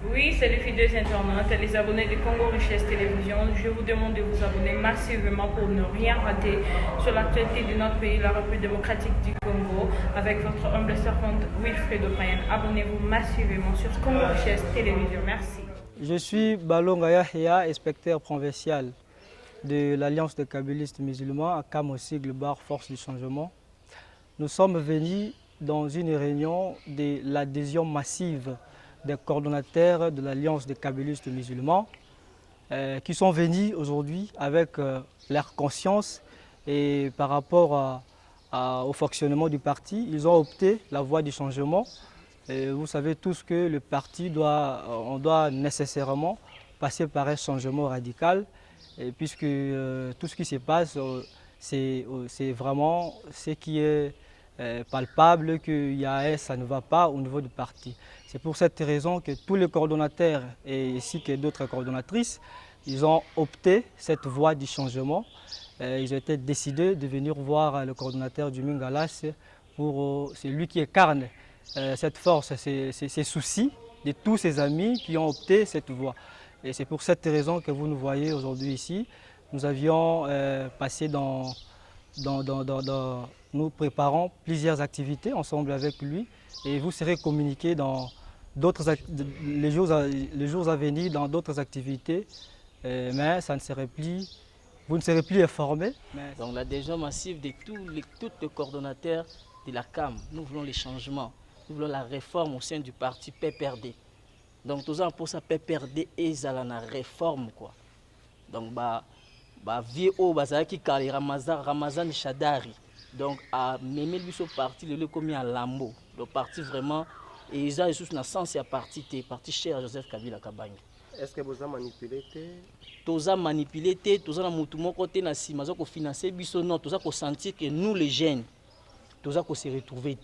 Oui, c'est le fidèles internautes, les abonnés de Congo Richesse Télévision. Je vous demande de vous abonner massivement pour ne rien rater sur l'actualité de notre pays, la République démocratique du Congo, avec votre humble servante Wilfred O'Brien. Abonnez-vous massivement sur Congo Richesse Télévision. Merci. Je suis Balonga Yahya, inspecteur provincial de l'Alliance des kabylistes musulmans à CAM au sigle barre Force du Changement. Nous sommes venus dans une réunion de l'adhésion massive des coordonnateurs de l'Alliance des kabylistes musulmans qui sont venus aujourd'hui avec leur conscience et par rapport au fonctionnement du parti, ils ont opté la voie du changement. Et vous savez tous que le parti on doit nécessairement passer par un changement radical, et puisque tout ce qui se passe, c'est vraiment ce qui est palpable, ça ne va pas au niveau du parti. C'est pour cette raison que tous les coordonnateurs, et ainsi que d'autres coordonnatrices, ils ont opté cette voie du changement. Ils ont été décidés de venir voir le coordonnateur du Mingalas, c'est lui qui incarne cette force, ces soucis de tous ses amis qui ont opté cette voie. Et c'est pour cette raison que vous nous voyez aujourd'hui ici. Nous avions passé nous préparons plusieurs activités ensemble avec lui et vous serez communiqués dans les jours à venir dans d'autres activités, mais ça ne serait plus, vous ne serez plus informés. Donc l'adhésion massive de tous les coordonnateurs de la CAM, nous voulons les changements. Nous voulons la réforme au sein du parti PPRD. Donc, tout ça pour ça, PPRD et la réforme, quoi. Donc, vieux qui kali Ramazan Chadari. Donc, à même le parti, le commis à Lambo. Le parti vraiment, et ils ont une sens à parti cher Joseph Kabila Kabang. Est-ce que vous avez manipulé? Tous a manipulé, tous a mutumo côté na si, mais on financer biso non, tous a sentir que nous les jeunes, tous a se retrouver.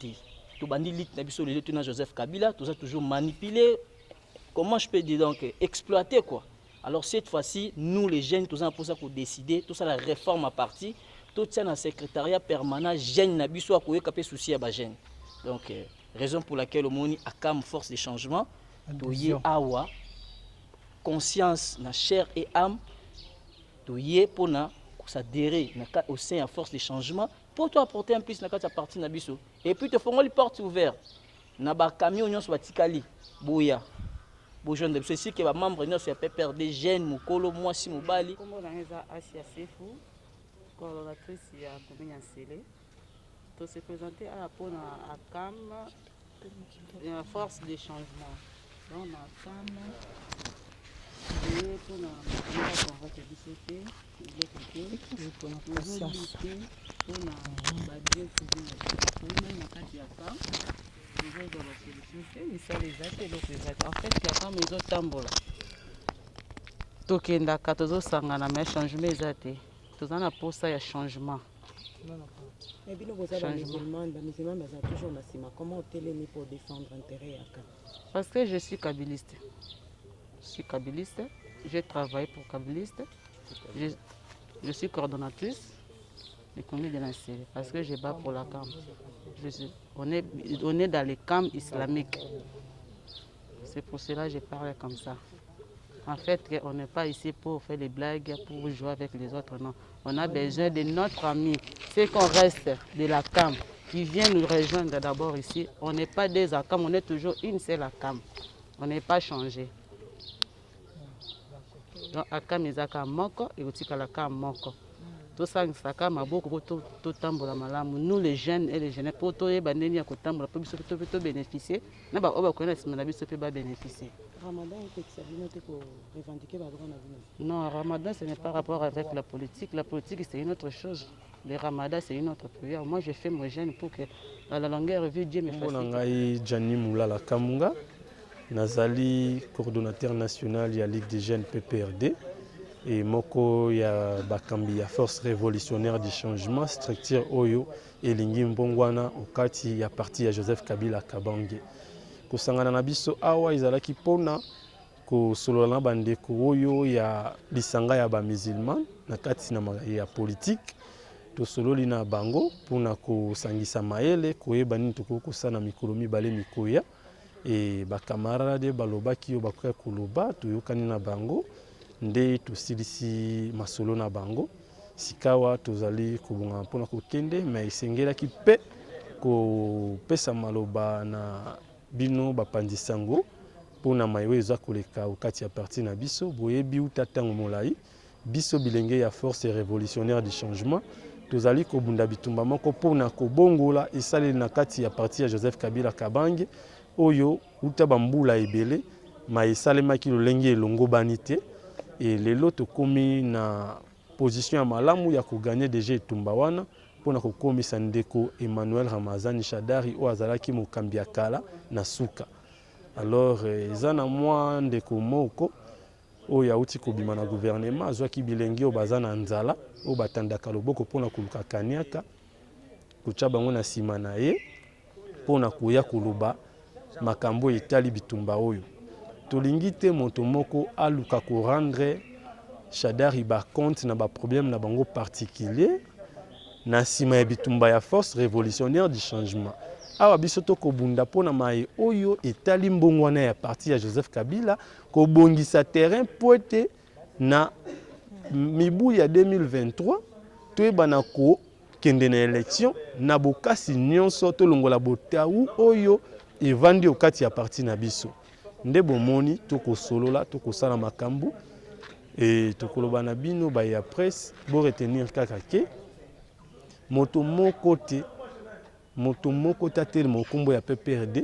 Tout bandi lit na biso le na Joseph Kabila, tout ça toujours manipulé. Comment je peux dire donc exploiter quoi? Alors cette fois-ci, nous les jeunes, tout ça pour ça qu'on décider, tout ça la réforme à partir, tout ça dans le secrétariat permanent jeune na biso ko yeka souci à ba jeune. Donc raison pour laquelle au moni akam force de changement, toyé awa conscience na chair et âme, toyé pour na s'adhérer au sein à force de changement. Pour toi apporter un plus dans la partie nabiso et puis te font les portes ouvertes na ba camion nyonso batikali boya bo jeune de ceci que ba membre nyonso ya PPR des jeunes mukolo mwasi mobali comme on a Asia Sefu collaboratrice ya commune Sélé to se présenter à la pona à CAM la force des changements donc na CAM et pour na convoquer BCP pour na conscience pour na badie civile pour na kati ya CAM nous avons la solution et ça les actes et les en fait il y a quand maison tambola tokenda katozo sangana mais changement exacté tout en a pour ça il y a changement. Et bien vous avez musulmans toujours na sima comment vous télémi pour défendre l'intérêt à CAM? Parce que je suis kabyliste. Je suis kabyliste, j'ai travaillé pour kabyliste. Je suis coordonnatrice des communes de la Syrie parce que je bats pour la CAM. On est dans les camps islamiques. C'est pour cela que je parle comme ça. En fait, on n'est pas ici pour faire des blagues, pour jouer avec les autres, non. On a besoin de notre ami, ceux qu'on reste de la CAM, qui viennent nous rejoindre d'abord ici. On n'est pas des ACAM, on est toujours une seule ACAM. On n'est pas changé. Donc, ACAM est ACAM moko, et aussi la CAM moko. Tout ça, c'est ACAM a beaucoup de temps pour la malam. Nous, les jeunes et les jeunes, pour tout les bandits, à côté de bénéficier. Nous, on va bénéficier. Ramadan est pour revendiquer la droit à non, Ramadan, ce n'est pas rapport avec la politique. La politique, c'est une autre chose. Le Ramadan, c'est une autre prière. Moi, je fais mon jeûne pour que, à la longueur vue, Dieu me facilite. Gianni Moulala Kamunga, Nazali, coordonnateur national de la Ligue des jeunes PPRD. Et Moko, il y a Bakambi, la force révolutionnaire du changement, structure Oyo, et Lingi Mbongwana, au Kati, il y a parti à Joseph Kabila Kabange. Kusangana na biso awa izalaki pona ko solola bandeko oyo ya lisanga ya ba musulman na kati na ya politique to sololi na bango pona ko sangisa maele koyeba nini toko kosana mikolo mibale mikoya et camarade balobaki yo bakoya koloba toyokani na bango nde tosilisi masolo na bango sikawa tozali kobonga mpona kokende mais esengelaki mpe kopesa maloba na bino bapandisango mpona mayewe eza koleka okati ya parti na biso boyebi uta ntango molai biso bilenge ya force révolutionnaire du changement tozali kobunda bitumba moko mpona kobongola esaleli na kati ya parti ya Joseph Kabila Kabange oyo uta bambula ebele ma esalemaki lolenge elongo bani te e lelo tokomi na position ya malamu ya koganye deja etumba wana mpona kokomisa ndeko Emmanuel Ramazani Shadari oyo azalaki mokambi ya kala na suka. Alors eza na mwa ndeko moko oyo auti kobima na gouvernement azwaki bilenge oyo baza na nzala oyo batandaka loboko mpona koluka kaniaka kotya bango na nsima na ye mpona koya koloba makambo etali bitumba oyo. Tolingi te moto moko aluka korendre Shadari bacompte na baproblème na bango particulier na nsima ya bitumba ya force révolutionnaire du changement. Awa biso tokobunda mpona maye oyo etali mbongwana ya parti ya Joseph Kabila kobongisa terrain po ete na mibu ya 2023 toyebana kokende na élection na bokasi nyonso tolongola botawu oyo evandi okati ya parti na biso. Nde bomoni tokosolola tokosala makambo et tokoloba na bino ba ya presse bo retenir kaka ke moto moko tateli mokumbo ya PPRD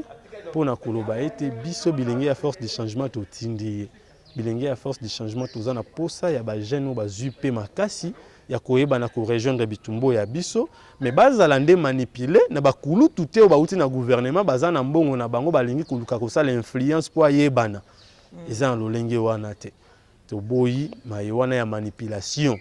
mpona koloba ete biso bilenge ya force de changement totindi ye. Bilenge ya force de changement toza na posa ya bajeune oyo bazwi mpe makasi ya koyebana korejoindre bitumbo ya biso mais bazala nde manipule na bakulutu te oyo bauti na gouvernement baza na mbongo na bango balingi koluka kosala influence po ayebana eza na lolenge wana te. Toboyi maye wana ya manipulation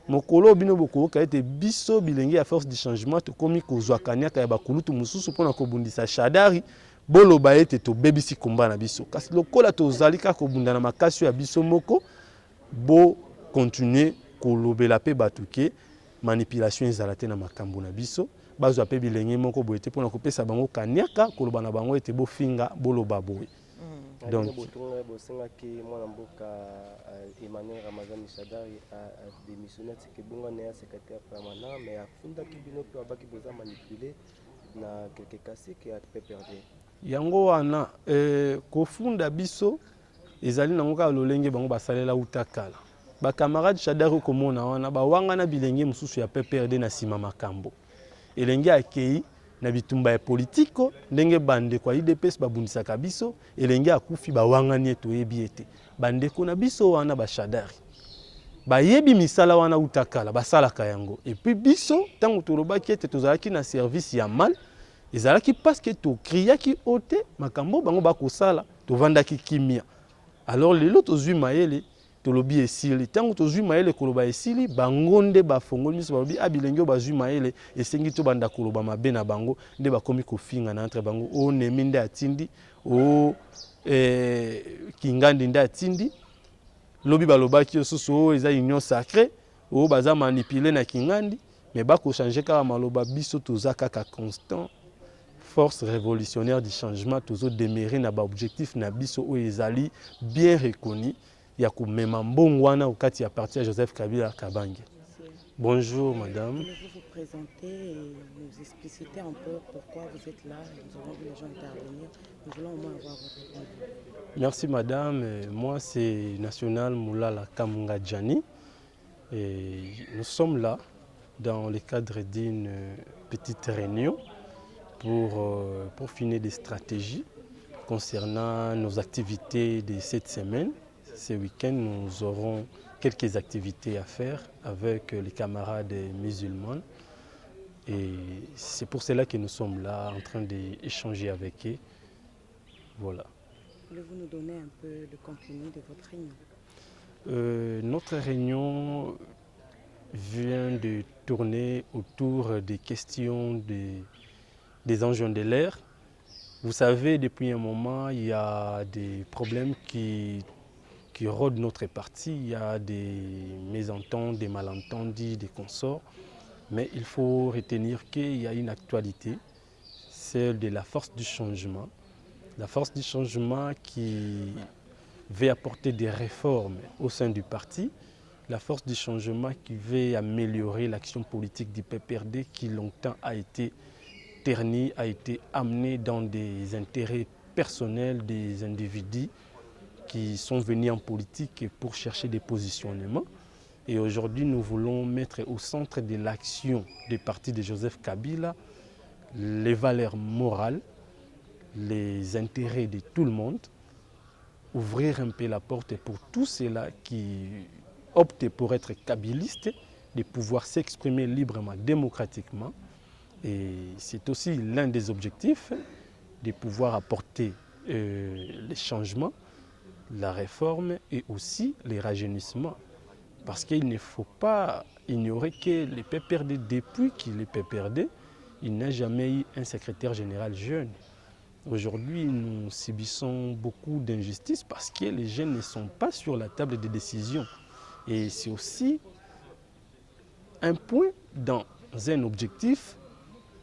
mokolo bino bokoyoka ete biso bilenge ya force du changement tokomi kozwa kaniaka ya bakulutu mosusu mpona kobundisa Shadari boloba ete tobebisi komba na biso kasi lokola tozali kaka kobunda na makasi ya biso moko bo continuer kolobela pe bato ke manipulation ezala te na makambo na biso bazwa pe bilenge moko boye te mpona kopesa bango kaniaka koloba na bango ete bofinga boloba boye. Donc bosengaki mwana mboka Emmanuel Ramazani Shadari a démissionné tike bonga na secrétaire permanent mais afundaki bino pe abaki boza manipulé na quelques cas qui a PPRD. Yango wana kofunda biso ezali nango ka lolenge bango basalela utakala. Ba camarade Shadari komona wana bawanga na bilenge mususu ya PPRD na sima makambo. Elenge akei na bitumba ya politiko ndenge bande kwa IDPS babundisaka biso elenge akufi bawangani etoyebi ete bandeko na biso wana ba Shadari bayebi misala wana utakala basalaka yango et puis biso tango tolobaki ete tozalaki na service ya mal ezalaki parce que tokriaki ote makambo bango bakosala tovandaki kimia. Alors lelo tozwi mayele tolobi esili tango tozwi mayele koloba esili bango nde bafongoli miso balobi abilenge bazwi mayele esengi to banda koloba mabe na bango nde bakomi kofinga na entre bango o nemi nde atindi o kingandi nde atindi lobi balobaki osusu o eza union sacrée o baza manipulé na kingandi mais bako changer kaka maloba biso toza kaka constant force révolutionnaire du changement tozo demeurer na ba objectif na biso o ezali bien reconnu ya kumema mbongo wana okati ya parti ya Joseph Kabila Kabange. Bonjour madame. Pouvez-vous vous présenter et nous expliciter un peu pourquoi vous êtes là? Nous avons vu les gens intervenir. Nous voulons au moins avoir votre point de vue. Merci madame. Moi c'est National Moulala Kamunga Djani. Et nous sommes là dans le cadre d'une petite réunion pour finir des stratégies concernant nos activités de cette semaine. Ce week-end, nous aurons quelques activités à faire avec les camarades musulmans. Et c'est pour cela que nous sommes là en train d'échanger avec eux. Voilà. Pouvez-vous nous donner un peu le contenu de votre réunion? Notre réunion vient de tourner autour des questions des engins de l'air. Vous savez, depuis un moment, il y a des problèmes qui rôdent notre parti. Il y a des mésententes, des malentendus, des consorts. Mais il faut retenir qu'il y a une actualité, celle de la force du changement. La force du changement qui veut apporter des réformes au sein du parti, la force du changement qui veut améliorer l'action politique du PPRD qui longtemps a été ternie, a été amenée dans des intérêts personnels des individus qui sont venus en politique pour chercher des positionnements. Et aujourd'hui, nous voulons mettre au centre de l'action du parti de Joseph Kabila les valeurs morales, les intérêts de tout le monde, ouvrir un peu la porte pour tous ceux-là qui optent pour être kabylistes, de pouvoir s'exprimer librement, démocratiquement. Et c'est aussi l'un des objectifs de pouvoir apporter les changements, la réforme et aussi les rajeunissements. Parce qu'il ne faut pas ignorer que le PPRD, depuis qu'il est PPRD, il n'a jamais eu un secrétaire général jeune. Aujourd'hui, nous subissons beaucoup d'injustices parce que les jeunes ne sont pas sur la table de décision. Et c'est aussi un point dans un objectif,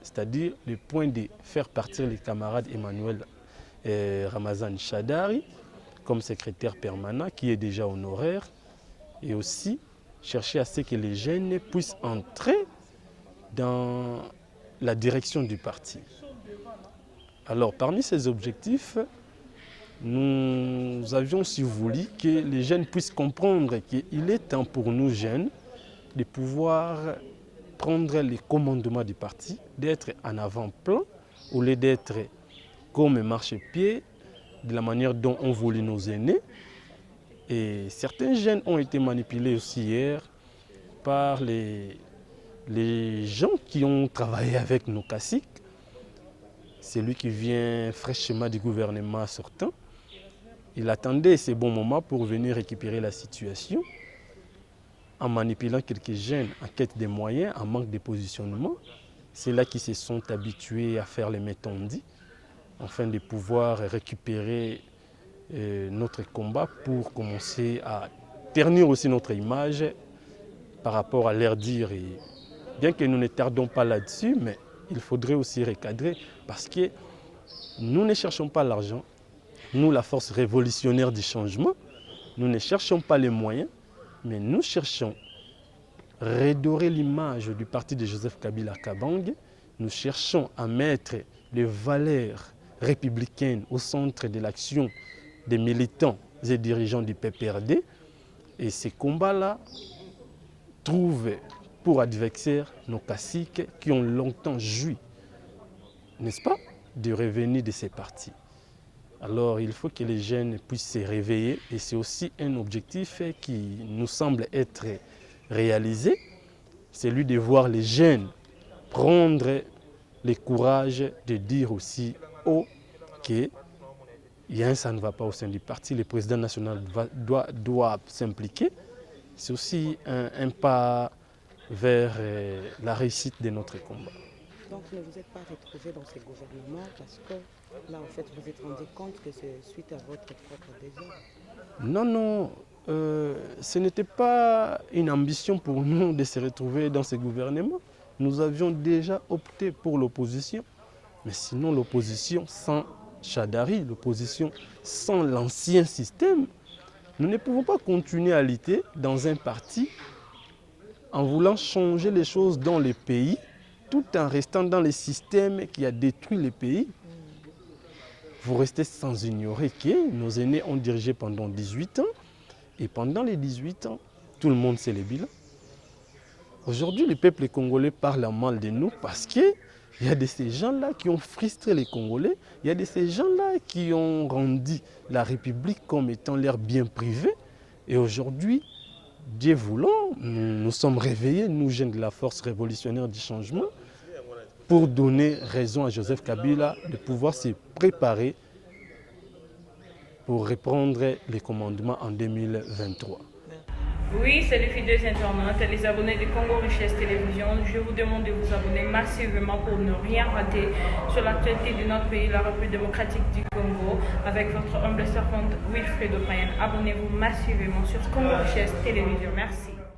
c'est-à-dire le point de faire partir les camarades Emmanuel Ramazan Shadari comme secrétaire permanent, qui est déjà honoraire, et aussi chercher à ce que les jeunes puissent entrer dans la direction du parti. Alors, parmi ces objectifs, nous avions aussi voulu que les jeunes puissent comprendre qu'il est temps pour nous jeunes de pouvoir prendre les commandements du parti, d'être en avant-plan, au lieu d'être comme marchepied, de la manière dont on voulait nos aînés. Et certains jeunes ont été manipulés aussi hier par les gens qui ont travaillé avec nos caciques. Celui qui vient fraîchement du gouvernement sortant, il attendait ces bons moments pour venir récupérer la situation en manipulant quelques jeunes en quête de moyens, en manque de positionnement. C'est là qu'ils se sont habitués à faire les métondis afin de pouvoir récupérer notre combat pour commencer à ternir aussi notre image par rapport à leur dire. Et bien que nous ne tardons pas là-dessus, mais il faudrait aussi recadrer parce que nous ne cherchons pas l'argent. Nous, la force révolutionnaire du changement, nous ne cherchons pas les moyens, mais nous cherchons à redorer l'image du parti de Joseph Kabila Kabange. Nous cherchons à mettre les valeurs républicaines au centre de l'action des militants et dirigeants du PPRD. Et ces combats-là trouvent pour adversaires nos caciques qui ont longtemps joui, n'est-ce pas, du revenu de ces partis. Alors il faut que les jeunes puissent se réveiller et c'est aussi un objectif qui nous semble être réalisé, celui de voir les jeunes prendre le courage de dire aussi haut que ça ne va pas au sein du parti, le président national doit s'impliquer. C'est aussi un pas vers la réussite de notre combat. Donc ne vous êtes pas retrouvé dans ces gouvernements parce que là en fait vous vous êtes rendu compte que c'est suite à votre propre désir? Non, ce n'était pas une ambition pour nous de se retrouver dans ces gouvernements. Nous avions déjà opté pour l'opposition, mais sinon l'opposition sans Shadari, l'opposition sans l'ancien système, nous ne pouvons pas continuer à lutter dans un parti en voulant changer les choses dans le pays, tout en restant dans le système qui a détruit le pays. Vous restez sans ignorer que nos aînés ont dirigé pendant 18 ans, et pendant les 18 ans, tout le monde sait les bilans. Aujourd'hui, le peuple congolais parle mal de nous parce qu'il y a de ces gens-là qui ont frustré les Congolais, il y a de ces gens-là qui ont rendu la République comme étant leur bien privé. Et aujourd'hui, Dieu voulant, nous sommes réveillés, nous jeunes de la force révolutionnaire du changement, pour donner raison à Joseph Kabila de pouvoir se préparer pour reprendre les commandements en 2023. Oui, c'est les fidèles internautes, les abonnés de Congo Richesse Télévision. Je vous demande de vous abonner massivement pour ne rien rater sur l'actualité de notre pays, la République démocratique du Congo, avec votre humble servante Wilfredo Payen. Abonnez-vous massivement sur Congo Richesse Télévision. Merci.